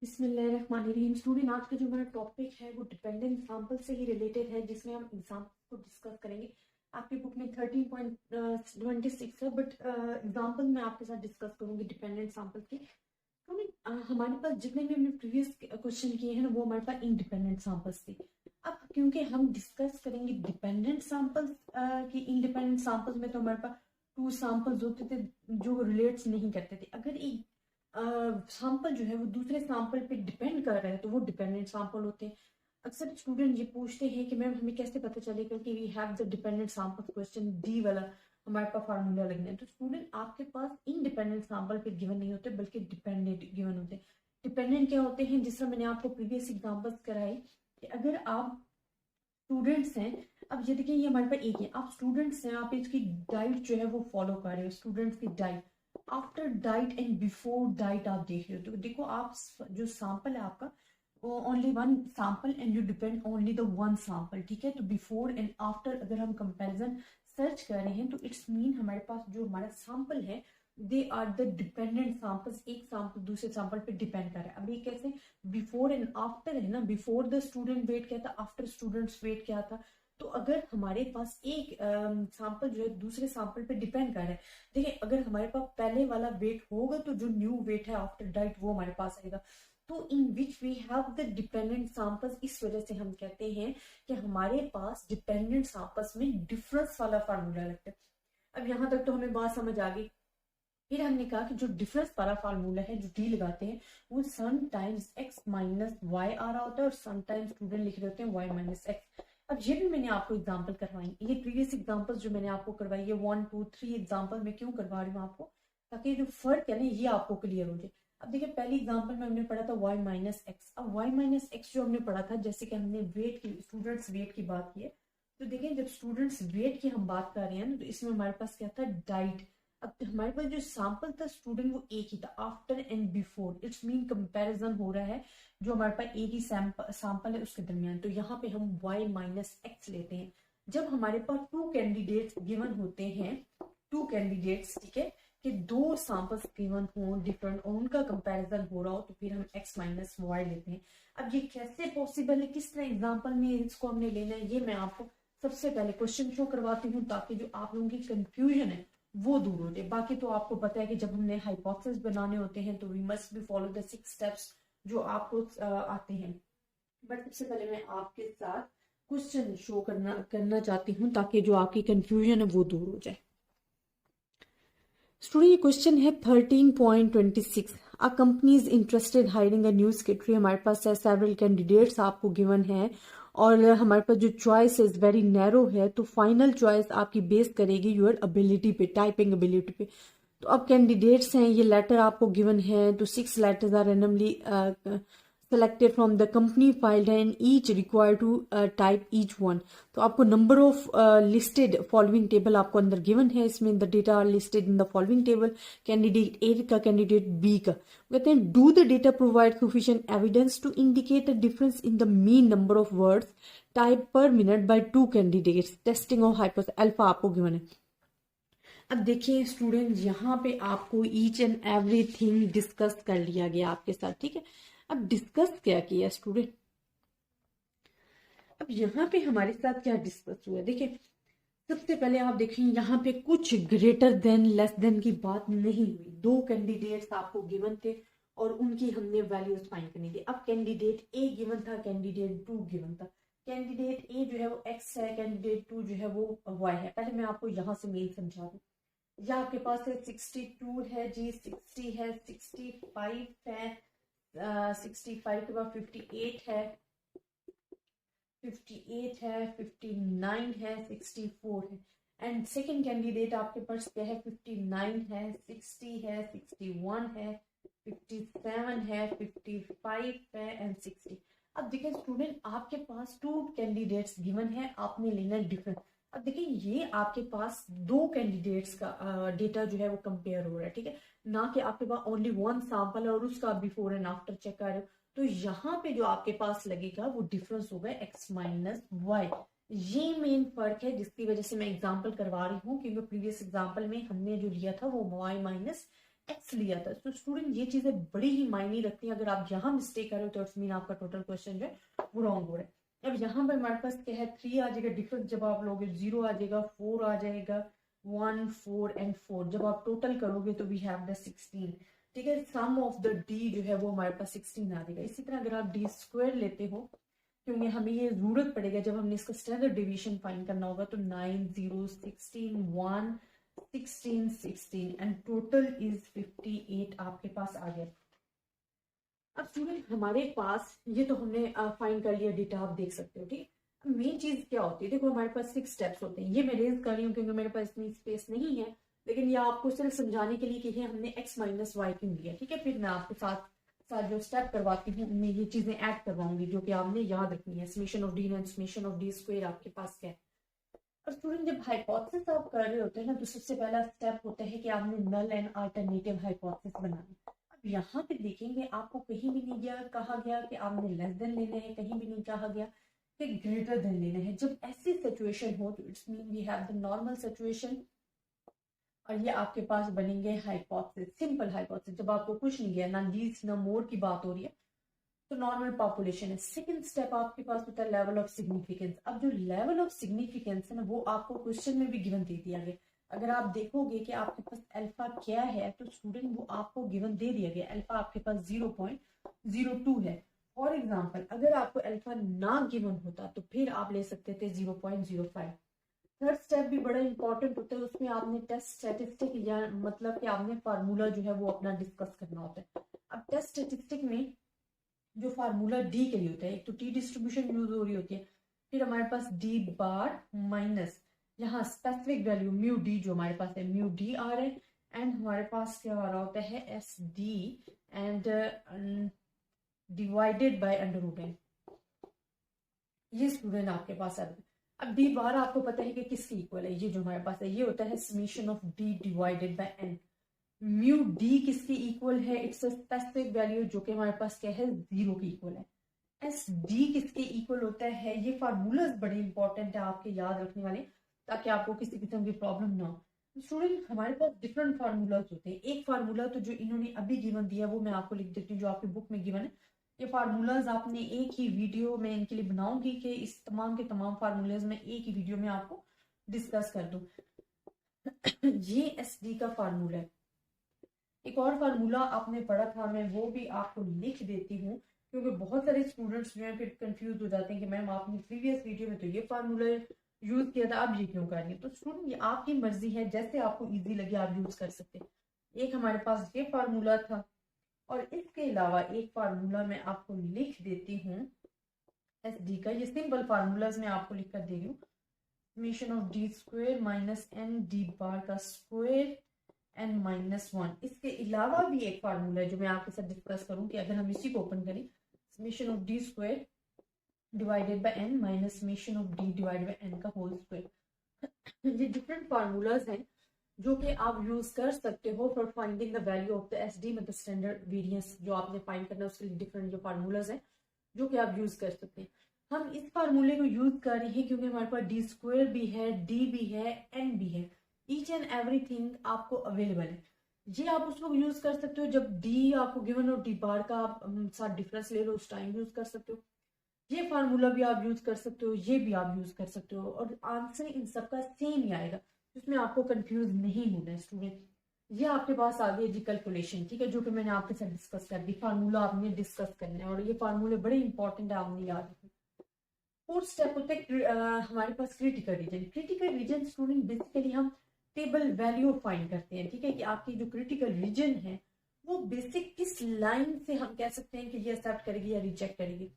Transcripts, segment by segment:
बिस्मिल्लाहिर्रहमानिर्रहीम। स्टूडेंट, आज का जो हमारा टॉपिक है वो डिपेंडेंट सैंपल से ही रिलेटेड है, जिसमें हम एग्जाम्पल को डिस्कस करेंगे। आपकी बुक में 13.26 है, बट एग्जाम्पल मैं आपके साथ डिस्कस करूंगी डिपेंडेंट सैंपल की। हमारे पास जितने भी हमने प्रीवियस क्वेश्चन किए हैं ना, वो हमारे पास इंडिपेंडेंट सैंपल्स थे। अब क्योंकि हम डिस्कस करेंगे डिपेंडेंट सैंपल्स की, इंडिपेंडेंट सैंपल्स में तो हमारे पास टू सैंपल्स होते थे जो रिलेट्स नहीं करते थे। अगर एक सैंपल जो है वो दूसरे सैंपल पे डिपेंड कर रहा है तो वो डिपेंडेंट सैंपल होते हैं। अक्सर स्टूडेंट ये पूछते हैं कि मैम हमें कैसे पता चलेगा कि we have the dependent sample, question D वाला हमारे पास फार्मूला लगना है। तो स्टूडेंट, आपके पास इंडिपेंडेंट सैंपल पे गिवन नहीं होते बल्कि डिपेंडेंट गिवन होते हैं। डिपेंडेंट क्या होते हैं, जिससे मैंने आपको प्रीवियस एग्जांपल्स कराए कि अगर आप स्टूडेंट्स हैं, अब ये देखिए ये हमारे पास एक है, आप स्टूडेंट्स हैं, आप इसकी डाइट जो है वो फॉलो कर रहे हो, स्टूडेंट्स की diet. After diet and before diet आप देख रहे हो, तो देखो आप जो सैंपल है आपका only one sample and you depend only the one sample, ठीक है। तो बिफोर एंड आफ्टर अगर हम कंपैरिजन सर्च कर रहे हैं तो इट्स मीन हमारे पास जो हमारा सैंपल है they are the dependent samples, एक सैंपल दूसरे सैंपल पे डिपेंड कर रहा है। अब ये कैसे, बिफोर एंड आफ्टर है ना, बिफोर द स्टूडेंट वेट क्या था, आफ्टर स्टूडेंट्स वेट क्या था। तो अगर हमारे पास एक सैंपल जो है दूसरे सैंपल पे डिपेंड कर रहा है, देखिए अगर हमारे पास पहले वाला वेट होगा तो जो न्यू वेट है आफ्टर डाइट वो हमारे पास आएगा। तो in which we have the dependent samples, इस वजह से हम कहते हैं कि हमारे पास डिपेंडेंट सैंपल्स में डिफरेंस वाला फार्मूला लगता है। अब यहाँ तक तो हमें बात समझ आ गई। फिर हमने कहा कि जो डिफरेंस वाला फार्मूला है जो डी लगाते हैं वो sometimes X minus Y आ रहा होता है और सम टाइम्स स्टूडेंट लिख रहे होते हैं वाई माइनस एक्स। अब ये भी मैंने आपको एग्जांपल करवाई, ये प्रीवियस एग्जांपल्स जो मैंने आपको करवाई है 1 2 3 एग्जांपल में क्यों करवा रही हूँ आपको, ताकि जो फर्क है ना ये आपको क्लियर हो जाए। अब देखिए पहली एग्जाम्पल में हमने पढ़ा था वाई माइनस एक्स। अब वाई माइनस एक्स जो हमने पढ़ा था, जैसे कि हमने वेट की, स्टूडेंट्स वेट की बात की है, तो देखिए जब स्टूडेंट्स वेट की हम बात कर रहे हैं ना, तो इसमें हमारे पास क्या था, डाइट। अब हमारे पास जो सैंपल था स्टूडेंट वो एक ही था, after and before, it's mean comparison हो रहा है जो हमारे पास एक ही सैंपल है उसके दरमियान। तो यहाँ पे हम y माइनस एक्स लेते हैं। जब हमारे पास टू कैंडिडेट्स गिवन होते हैं, टू कैंडिडेट्स, ठीक है, कि दो सैंपल्स गिवन हो डिफरेंट और उनका कंपैरिजन हो रहा हो, तो फिर हम x माइनस वाई लेते हैं। अब ये कैसे पॉसिबल है, किस तरह एग्जाम्पल में इसको हमने लेना है, ये मैं आपको सबसे पहले क्वेश्चन शो करवाती हूँ ताकि जो आप लोगों की कंफ्यूजन है वो दूर हो जाए। बाकी तो आपको पता है कि जब हमने हाइपोथेसिस बनाने होते हैं तो we must be follow the 6 steps जो आपको आते हैं। बट सबसे पहले मैं आपके साथ क्वेश्चन शो करना चाहती हूँ ताकि जो आपकी कंफ्यूजन है वो दूर हो जाए। स्टूडेंट, ये क्वेश्चन है 13.26। A company is interested hiring a new secretary. हमारे पास है सेवरल कैंडिडेट्स आपको गिवन है और हमारे पास जो चॉइस इज वेरी नैरो है, तो फाइनल चॉइस आपकी बेस करेगी योर एबिलिटी पे, टाइपिंग एबिलिटी पे। तो अब कैंडिडेट्स हैं, ये लेटर आपको गिवन है, तो 6 letters are randomly selected from the company file and each required to type each one। तो आपको number of listed following table आपको अंदर given है, इसमें the data are listed in the following table, candidate A का candidate B का। कहते हैं do the data provide sufficient evidence to indicate a difference in the mean number of words typed per minute by two candidates, testing of hypothesis alpha आपको given है। अब देखिए student, यहाँ पे आपको ईच एंड एवरीथिंग डिस्कस कर लिया गया आपके साथ, ठीक है। अब डिस्कस क्या किया स्टूडेंट, अब यहाँ पे हमारे साथ क्या डिस्कस हुआ, देखिए सबसे पहले आप देखें यहाँ पे कुछ ग्रेटर देन लेस देन की बात नहीं हुई। दो कैंडिडेट्स आपको गिवन थे और उनकी हमने वैल्यूज फाइंड करनी थी। अब कैंडिडेट ए गिवन था, कैंडिडेट 2 गिवन था। कैंडिडेट ए जो है वो एक्स है, कैंडिडेट 2 जो है वो वाई है। पहले मैं आपको यहाँ से मेन समझा दूँ। या आपके पास है 62 है जी, 60 है, 65 है, 65 के बाद 58 है, 58 है, 59 है, 64 है। एंड सेकंड कैंडिडेट आपके पास क्या है, 59 है, 60 है, 61 है, 57 है, 55 है एंड 60। अब देखिए स्टूडेंट, आपके पास टू कैंडिडेट्स गिवन है, आपने लेना डिफरेंट। अब देखिए ये आपके पास दो कैंडिडेट्स का डेटा जो है वो कंपेयर हो रहा है, ठीक है, ना कि आपके पास ओनली वन सैंपल है और उसका बिफोर एंड आफ्टर चेक कर रहे हो। तो यहाँ पे जो आपके पास लगेगा वो डिफरेंस होगा x माइनस वाई। ये मेन फर्क है जिसकी वजह से मैं एग्जांपल करवा रही हूँ, क्योंकि प्रीवियस एग्जांपल में हमने जो लिया था वो y माइनस एक्स लिया था। तो स्टूडेंट ये चीजें बड़ी ही मायने रखती हैं। अगर आप यहाँ मिस्टेक कर रहे हो तो इट्स मीन आपका टोटल क्वेश्चन जो है वो रॉन्ग हो रहा है। अब यहाँ पर हमारे पास क्या है, 3 आ जाएगा, डिफरेंस जब आप लोगे 0 आ जाएगा, 4 आ जाएगा, 1 4 एंड 4, जब आप टोटल करोगे तो वी हैव द 16। ठीक है, सम ऑफ द डी जो है वो हमारे पास 16 आ जाएगा। इसी तरह अगर आप डी स्क्वायर लेते हो, क्योंकि हमें ये जरूरत पड़ेगा जब हमने इसका स्टैंडर्ड डिवीजन फाइंड करना होगा, तो 9 0 16 1 16 16 एंड टोटल इज 58 आपके पास आ गया। अब स्टूडेंट हमारे पास ये तो हमने फाइंड कर लिया डेटा, आप देख सकते हो। ठीक, मेन चीज क्या होती है, देखो हमारे पास 6 स्टेप्स होते हैं। ये मैं रेज कर रही हूँ क्योंकि मेरे पास इतनी स्पेस नहीं है, लेकिन ये आपको सिर्फ समझाने के लिए कि ये हमने x माइनस वाई क्यों लिया। ठीक है, फिर मैं आपके साथ साथ जो स्टेप करवाती हूँ उनमें ये चीजें ऐड करवाऊंगी जो कि आपने याद रखनी है। Summation of D and summation of d square आपके पास क्या है। और स्टूडेंट जब हाइपोथेसिस आप कर रहे होते हैं ना, तो सबसे पहला स्टेप होता है कि आपने नल एंड अल्टरनेटिव हाइपोथेसिस बनाना। अब यहाँ पे देखेंगे आपको कहीं भी नहीं गया कहा गया कि आपने लेस देन लेना है, कहीं भी नहीं कहा गया कि ग्रेटर देन लेना है। जब ऐसी सिचुएशन हो तो it's mean we have the normal situation, और ये आपके पास बनेंगे हाइपोथेसिस, सिंपल हाइपोथेसिस। जब आपको कुछ नहीं गया, ना लीस्ट ना मोर की बात हो रही है, तो नॉर्मल पॉपुलेशन है। सेकंड स्टेप आपके पास होता है लेवल ऑफ सिग्निफिकेंस। अब जो लेवल ऑफ सिग्निफिकेंस है ना, वो आपको क्वेश्चन में भी गिवन दे दिया गया। अगर आप देखोगे कि आपके पास अल्फा क्या है, तो स्टूडेंट वो आपको गिवन दे दिया गया। अल्फा आपके पास 0.02 है। फॉर एग्जाम्पल अगर आपको अल्फा ना गिवन होता तो फिर आप ले सकते थे 0.05। थर्ड स्टेप भी बड़ा इंपॉर्टेंट होता है, उसमें आपने टेस्ट स्टैटिस्टिक या मतलब कि आपने फार्मूला जो है वो अपना डिस्कस करना होता है। अब टेस्ट स्टैटिस्टिक में जो फार्मूला डी के लिए होता है, एक तो टी डिस्ट्रीब्यूशन यूज हो रही होती है, फिर हमारे पास डी बार माइनस यहाँ स्पेसिफिक वैल्यू म्यू डी, जो हमारे पास है म्यू डी आ रहा है, एंड हमारे पास क्या आ रहा होता है S D and divided by under root n. ये स्टूडेंट आपके पास आ रहा है। अब डी बार आपको पता है कि किसके इक्वल है, ये जो हमारे पास है ये होता है summation of d divided by n. Mu d किसके इक्वल है, इट्स अ स्पेसिफिक वैल्यू जो कि हमारे पास क्या है 0 के इक्वल है। एस डी किसके इक्वल होता है, ये फार्मूलाज बड़े इंपॉर्टेंट है आपके याद रखने वाले, ताकि आपको किसी किस्म की प्रॉब्लम ना हो। स्टूडेंट हमारे पास डिफरेंट फार्मूलाज होते हैं। एक फार्मूला तो जो इन्होंने अभी गिवन दिया है वो मैं आपको लिख देती हूँ, जो आपकी बुक में गिवन है। ये फार्मूलाज आपने एक ही वीडियो में इनके लिए बनाऊंगी कि इस तमाम के तमाम फार्मूलाज में एक ही वीडियो में आपको डिस्कस कर दूं। ये एस डी का फार्मूला है। एक और फार्मूला आपने पढ़ा था, मैं वो भी आपको लिख देती हूँ क्योंकि बहुत सारे स्टूडेंट्स जो हैं फिर कंफ्यूज हो जाते हैं कि मैम आपने प्रीवियस वीडियो में तो ये फार्मूला यूज किया था, आप ये क्यों कर रही हैं। तो स्टूडेंट ये आपकी मर्जी है, जैसे आपको इजी लगे आप यूज कर सकते हैं। एक हमारे पास ये फार्मूला था, और इसके अलावा एक फार्मूला मैं आपको लिख देती हूँ एस डी का। ये सिंपल फार्मूलाज मैं आपको लिख कर दे रही हूँ। Summation of d square minus n d bar का स्क्वायर एन माइनस 1। इसके अलावा भी एक फार्मूला है जो मैं आपके साथ डिस्कस करूं कि अगर हम इसी को ओपन करें, summation of d square divided by n minus summation of d divided by n का होल स्क्वायर। ये डिफरेंट फार्मूलाज हैं जो कि आप यूज कर सकते हो for finding the value of the S D, मतलब स्टैंडर्ड वेरिएंस जो आपने फाइंड करना है उसके लिए डिफरेंट जो फार्मूलाज हैं जो कि आप यूज कर सकते हैं। हम इस फार्मूले को यूज कर रहे हैं क्योंकि हमारे पास डी स्क्वायर भी है, डी भी है, एन भी है, ईच एंड एवरीथिंग आपको अवेलेबल है। ये आप उस वक्त यूज कर सकते हो जब डी आपको गिवन हो, डी बार का आप साथ डिफरेंस ले लो, उस टाइम यूज कर सकते हो। ये फार्मूला भी आप यूज कर सकते हो, ये भी आप यूज कर सकते हो, और आंसर इन सबका सेम ही आएगा, जिसमें आपको कंफ्यूज नहीं होना है स्टूडेंट। ये आपके पास आ गई जी कैलकुलेशन, ठीक है, जो कि मैंने आपके साथ डिस्कस कर दी। फार्मूला आपने डिस्कस करना है और ये फार्मूले बड़े इंपॉर्टेंट है, आपने याद रखना। फोर्थ स्टेप होता है हमारे पास critical region. Critical region student basically हम टेबल वैल्यू फाइंड करते हैं, ठीक है, कि आपकी जो क्रिटिकल रीजन है वो बेसिक किस लाइन से हम कह सकते हैं कि ये एक्सेप्ट करेगी या रिजेक्ट करेगी,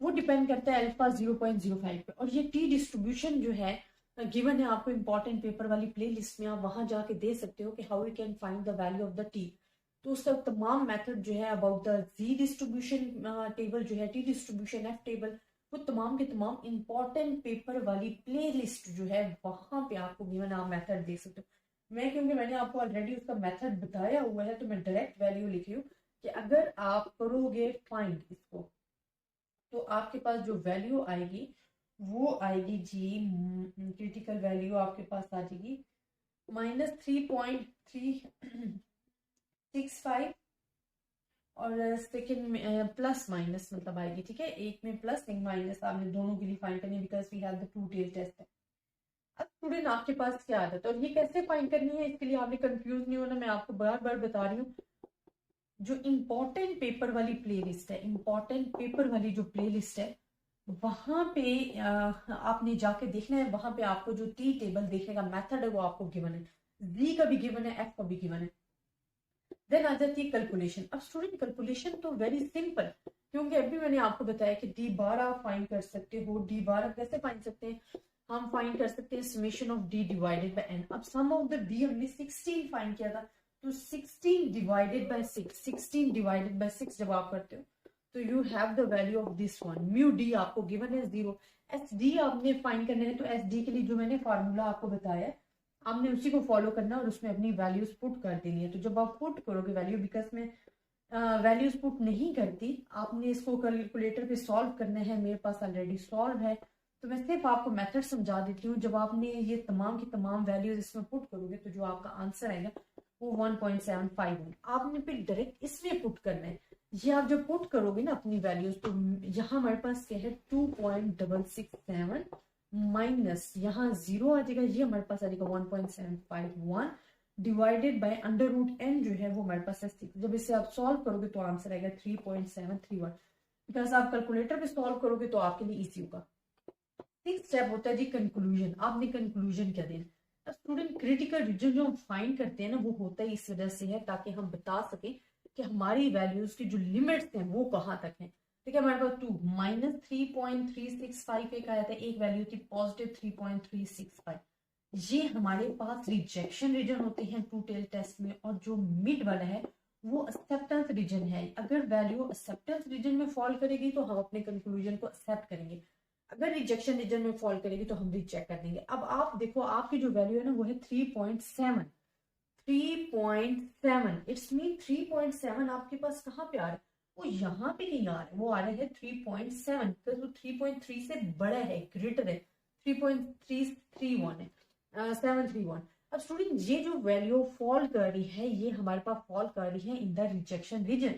वो डिपेंड करता है अल्फा 0.05 पे। और ये टी डिस्ट्रीब्यूशन जो है गिवन है आपको इंपॉर्टेंट पेपर वाली प्ले लिस्ट में, आप वहां जाके दे सकते हो कि how you can find the value of the t. तो उसका तमाम मेथड जो है about the G distribution table जो है, टी डिस्ट्रीब्यूशन एफ टेबल, वो तमाम के तमाम इंपॉर्टेंट पेपर वाली प्ले लिस्ट जो है वहां पे आपको गिवन आप मेथड दे सकते हो। मैं क्योंकि मैंने आपको ऑलरेडी उसका मेथड बताया हुआ है तो मैं डायरेक्ट वैल्यू लिखी हूँ कि अगर आप करोगे फाइंड इसको तो आपके पास जो वैल्यू आएगी वो आएगी जी, क्रिटिकल वैल्यू आपके पास आ जाएगी -3.365 और सेकेंड में प्लस माइनस मतलब आएगी, ठीक है, एक में प्लस एक माइनस, आपने दोनों के लिए फाइंड करनी है because we have the two tail test है। अब स्टूडेंट आपके पास क्या आदत है और ये कैसे फाइंड करनी है, इसके लिए आपने कंफ्यूज नहीं होना, मैं आपको बार बार बता रही हूँ। जो इम्पोर्टेंट पेपर वाली प्लेलिस्ट है, इम्पोर्टेंट पेपर वाली जो प्लेलिस्ट है, वहां पे आपने जाके देखना है, वहां पे आपको जो टी टेबल देखने का मेथड है वो आपको गिवन है, जी का भी गिवन है, एफ का भी गिवन है। देन आ जाती है कैलकुलेशन। अब स्टूडेंट कैलकुलेशन तो वेरी सिंपल, क्योंकि अभी मैंने आपको बताया कि डी बार आप फाइंड कर सकते हो। डी बार कैसे फाइंड सकते हैं, हम फाइंड कर सकते हैं summation of d divided by n. अब सम ऑफ द डी हमने 16 फाइंड किया था, तो 16 डिवाइडेड बाय 6, 16 डिवाइडेड बाय 6 जब आप करते हो तो you have the value of this one. Mu D आपको गिवन है 0। एस डी आपने फाइंड करना है, तो एस डी के लिए जो मैंने फार्मूला आपको बताया है आपने उसी को फॉलो करना और उसमें अपनी वैल्यूज पुट कर देनी है। तो जब आप पुट करोगे वैल्यू, बिकॉज में वैल्यूज पुट नहीं करती, आपने इसको कैलकुलेटर पे सॉल्व करना है, मेरे पास ऑलरेडी सॉल्व है, तो मैं सिर्फ आपको मेथड समझा देती हूँ। जब आपने ये तमाम की तमाम वैल्यूज इसमें पुट करोगे तो जो आपका आंसर आएगा वो 1.75 आपने फिर डायरेक्ट इसमें पुट करना है। ये आप जब पुट करोगे ना अपनी वैल्यूज, तो यहाँ हमारे पास क्या है 2.667 माइनस यहाँ 0 आ जाएगा, ये हमारे पास आ जाएगा 1.751 divided by under root n जो है वो हमारे पास है 6। जब इसे आप सॉल्व करोगे तो आंसर आएगा 3.731। बिकॉज आप कैलकुलेटर पे सॉल्व करोगे तो आपके लिए इजी होगा। नेक्स्ट स्टेप होता है जी कंक्लूजन। आपने कंक्लूजन क्या देना। स्टूडेंट क्रिटिकल रीजन जो हम फाइंड करते हैं ना वो होता है इस वजह से है ताकि हम बता सकें कि हमारी वैल्यूज की जो लिमिट्स हैं वो कहाँ तक हैं। ठीक है, हमारे पास 2 -3.365 एक आया था, एक वैल्यू थी +3.365। ये हमारे पास रिजेक्शन रीजन होते हैं टू टेल टेस्ट में, और जो मिड वाला है वो एक्सेप्टेंस रीजन है। अगर वैल्यू एक्सेप्टेंस रीजन में फॉल करेगी तो हम अपने कंक्लूजन को एक्सेप्ट करेंगे, अगर रिजेक्शन रीजन में फॉल करेगी तो हम रिजेक्ट कर देंगे। अब आप देखो आपकी जो वैल्यू है ना वो है 3.7। इट्स मीन 3.7 आपके पास कहाँ पे आ रहा है, वो यहाँ पे नहीं आ रहा है, वो आ रहा है 3.7, तो 3.3 से बड़ा है, ग्रेटर है, 3.331 है, 731। अब स्टूडेंट ये जो वैल्यू फॉल कर रही है ये हमारे पास फॉल कर रही है इन द रिजेक्शन रीजन,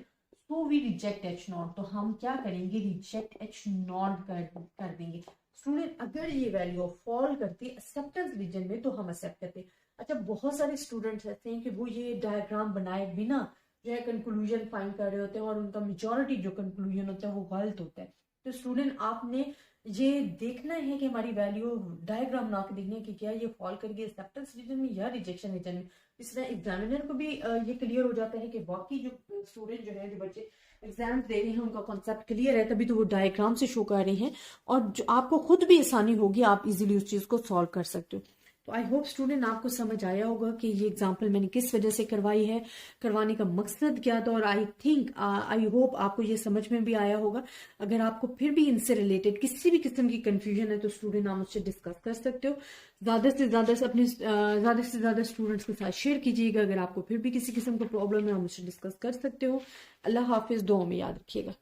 तो वी रिजेक्ट H नॉट। तो हम क्या करेंगे, रिजेक्ट H नॉट कर देंगे। स्टूडेंट अगर ये वैल्यू फॉल करती एक्सेप्टेंस रीजन में तो हम एक्सेप्ट करते। अच्छा, बहुत सारे स्टूडेंट्स ऐसे हैं कि वो ये डायग्राम बनाए बिना जो है कंक्लूजन फाइंड कर रहे होते हैं और उनका मेजॉरिटी जो कंक्लूजन होता है वो गलत होता है। तो स्टूडेंट आपने ये देखना है कि हमारी वैल्यू डायग्राम बना के देखना है कि क्या ये फॉल करेगी एक्सेप्टेंस रीजन में या रिजेक्शन रीजन में। इस तरह एग्जामिनर को भी ये क्लियर हो जाता है कि बाकी जो स्टूडेंट जो है, जो बच्चे एग्जाम दे रहे हैं उनका कॉन्सेप्ट क्लियर है, तभी तो वो डायग्राम से शो कर रहे हैं और जो आपको खुद भी आसानी होगी, आप इजीली उस चीज को सॉल्व कर सकते हो। तो आई होप स्टूडेंट आपको समझ आया होगा कि ये एग्जाम्पल मैंने किस वजह से करवाई है, करवाने का मकसद क्या था, और आई होप आपको ये समझ में भी आया होगा। अगर आपको फिर भी इनसे रिलेटेड किसी भी किस्म की कंफ्यूजन है तो स्टूडेंट आप मुझसे डिस्कस कर सकते हो। ज़्यादा से ज़्यादा स्टूडेंट्स के साथ शेयर कीजिएगा। अगर आपको फिर भी किसी किस्म का प्रॉब्लम है आप मुझसे डिस्कस कर सकते हो। अल्लाह हाफिज़, दुआ में याद रखिएगा।